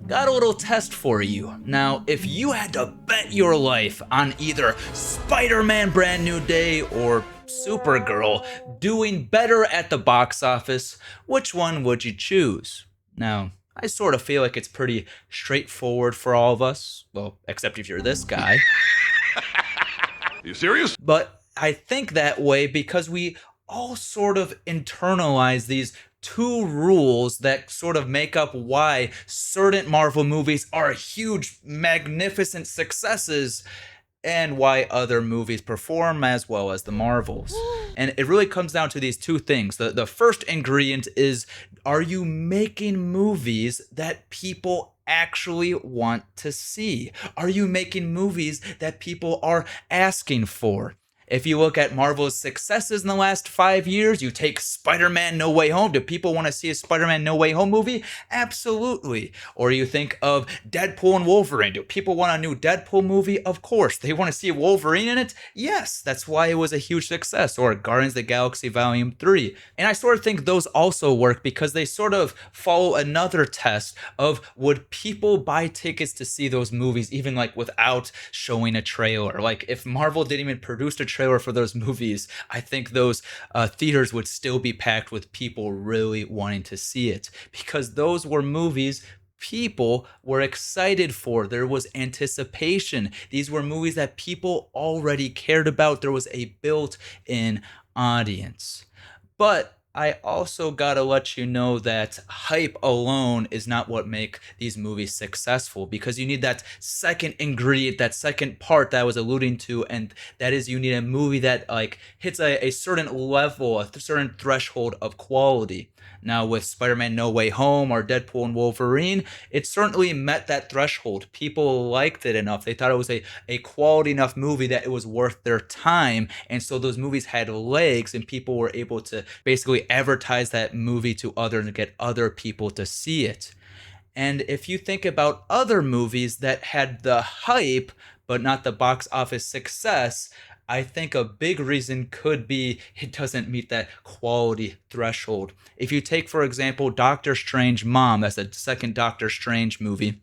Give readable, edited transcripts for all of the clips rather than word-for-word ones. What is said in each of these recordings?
got a little test for you. Now, if you had to bet your life on either Spider-Man Brand New Day or Supergirl doing better at the box office, which one would you choose? Now, I sort of feel like it's pretty straightforward for all of us. Well, except if you're this guy. You serious? But I think that way because we all sort of internalize these two rules that sort of make up why certain Marvel movies are huge, magnificent successes and why other movies perform as well as the Marvels. And it really comes down to these two things. The first ingredient is, are you making movies that people actually want to see? Are you making movies that people are asking for? If you look at Marvel's successes in the last 5 years, you take Spider-Man No Way Home. Do people want to see a Spider-Man No Way Home movie? Absolutely. Or you think of Deadpool and Wolverine. Do people want a new Deadpool movie? Of course. They want to see Wolverine in it? Yes. That's why it was a huge success. Or Guardians of the Galaxy Volume 3. And I sort of think those also work because they sort of follow another test of, would people buy tickets to see those movies even like without showing a trailer? Like if Marvel didn't even produce a trailer for those movies, I think those theaters would still be packed with people really wanting to see it, because those were movies people were excited for. There was anticipation. These were movies that people already cared about. There was a built-in audience. But I also gotta let you know that hype alone is not what make these movies successful, because you need that second ingredient, that second part that I was alluding to, and that is you need a movie that like hits a certain level, a certain threshold of quality. Now with Spider-Man No Way Home or Deadpool and Wolverine, it certainly met that threshold. People liked it enough. They thought it was a quality enough movie that it was worth their time. And so those movies had legs and people were able to basically advertise that movie to others and get other people to see it. And if you think about other movies that had the hype but not the box office success, I think a big reason could be it doesn't meet that quality threshold. If you take, for example, Doctor Strange Mom, that's the second Doctor Strange movie.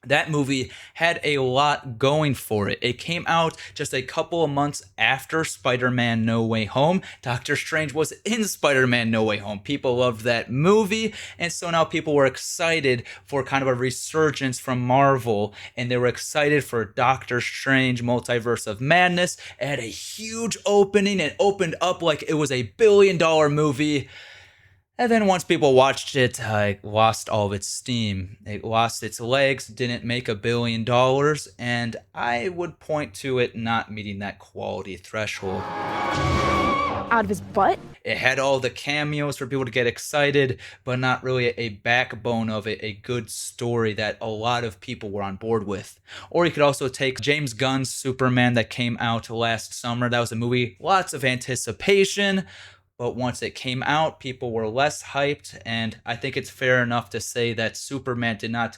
That movie had a lot going for it. It came out just a couple of months after Spider-Man No Way Home. Doctor Strange was in Spider-Man No Way Home. People loved that movie, and so now people were excited for kind of a resurgence from Marvel, and they were excited for Doctor Strange Multiverse of Madness. It had a huge opening. It opened up like it was $1 billion movie. And then once people watched it, it lost all of its steam. It lost its legs, didn't make $1 billion, and I would point to it not meeting that quality threshold. Out of his butt? It had all the cameos for people to get excited, but not really a backbone of it, a good story that a lot of people were on board with. Or you could also take James Gunn's Superman that came out last summer. That was a movie, lots of anticipation. But once it came out, people were less hyped, and I think it's fair enough to say that Superman did not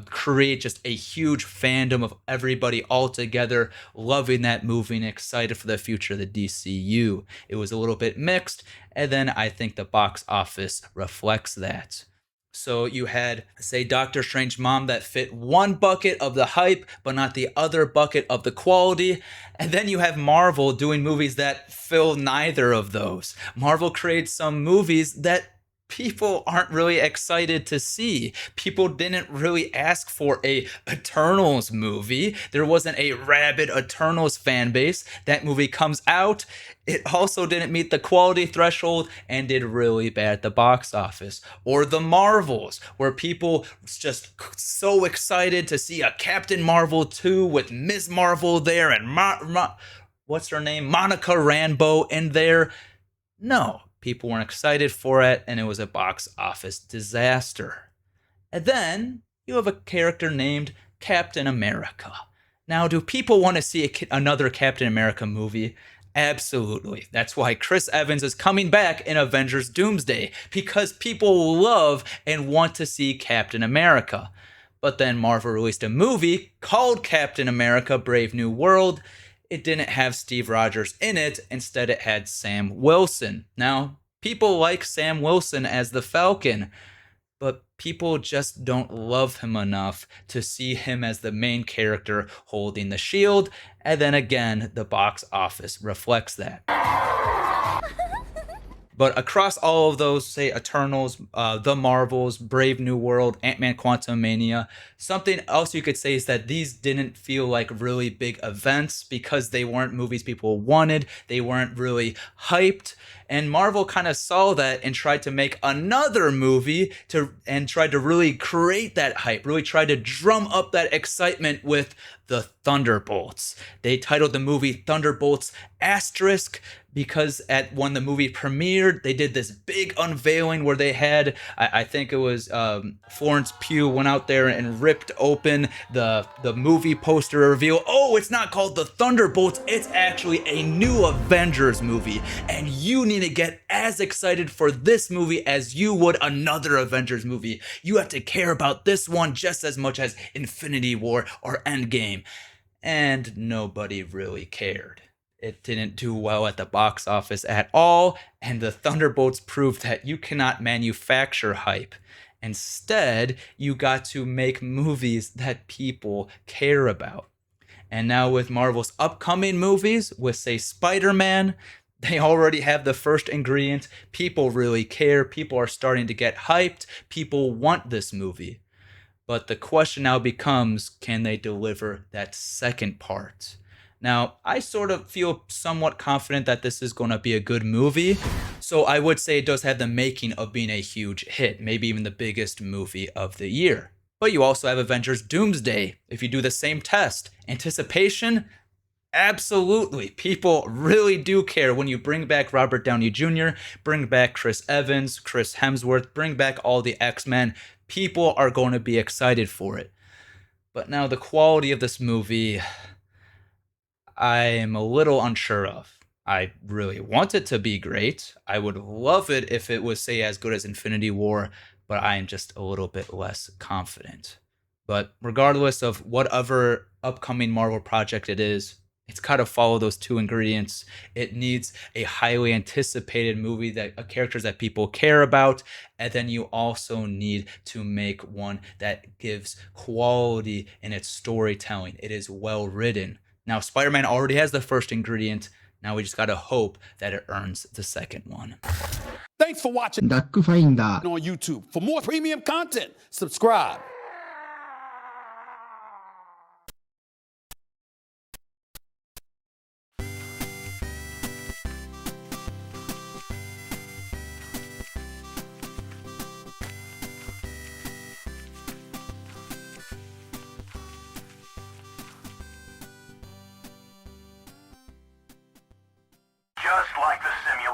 create just a huge fandom of everybody all together loving that movie and excited for the future of the DCU. It was a little bit mixed, and then I think the box office reflects that. So you had, say, Doctor Strange Mom that fit one bucket of the hype, but not the other bucket of the quality. And then you have Marvel doing movies that fill neither of those. Marvel creates some movies that people aren't really excited to see. People didn't really ask for a Eternals movie. There wasn't a rabid Eternals fan base. That movie comes out. It also didn't meet the quality threshold and did really bad at the box office. Or the Marvels, where people just so excited to see a Captain Marvel 2 with Ms. Marvel there and what's her name? Monica Rambeau in there. No. People weren't excited for it, and it was a box office disaster. And then you have a character named Captain America. Now, do people want to see another Captain America movie? Absolutely. That's why Chris Evans is coming back in Avengers Doomsday, because people love and want to see Captain America. But then Marvel released a movie called Captain America Brave New World. It didn't have Steve Rogers in it. Instead, it had Sam Wilson. Now, people like Sam Wilson as the Falcon, but people just don't love him enough to see him as the main character holding the shield. And then again, the box office reflects that. But across all of those, say Eternals, The Marvels, Brave New World, Ant-Man Quantumania, something else you could say is that these didn't feel like really big events because they weren't movies people wanted. They weren't really hyped. And Marvel kind of saw that and tried to make another movie and tried to really create that hype, really tried to drum up that excitement with the Thunderbolts. They titled the movie Thunderbolts Asterisk because when the movie premiered, they did this big unveiling where they had, I think it was Florence Pugh went out there and ripped open the movie poster reveal. Oh, it's not called the Thunderbolts, it's actually a new Avengers movie. And you need to get as excited for this movie as you would another Avengers movie. You have to care about this one just as much as Infinity War or Endgame. And nobody really cared. It didn't do well at the box office at all, and the Thunderbolts proved that you cannot manufacture hype. Instead, you got to make movies that people care about. And now with Marvel's upcoming movies, with say Spider-Man, they already have the first ingredient. People really care. People are starting to get hyped. People want this movie. But the question now becomes, can they deliver that second part? Now, I sort of feel somewhat confident that this is going to be a good movie. So I would say it does have the making of being a huge hit, maybe even the biggest movie of the year. But you also have Avengers Doomsday. If you do the same test, anticipation, absolutely. People really do care when you bring back Robert Downey Jr., bring back Chris Evans, Chris Hemsworth, bring back all the X-Men. People are going to be excited for it. But now the quality of this movie, I am a little unsure of. I really want it to be great. I would love it if it was, say, as good as Infinity War, but I am just a little bit less confident. But regardless of whatever upcoming Marvel project it is, it's got to follow those two ingredients. It needs a highly anticipated movie that characters that people care about, and then you also need to make one that gives quality in its storytelling. It is well written. Now, Spider-Man already has the first ingredient. Now we just got to hope that it earns the second one. Thanks for watching DUCKFINDER on YouTube. For more premium content, subscribe. Just like the simulator.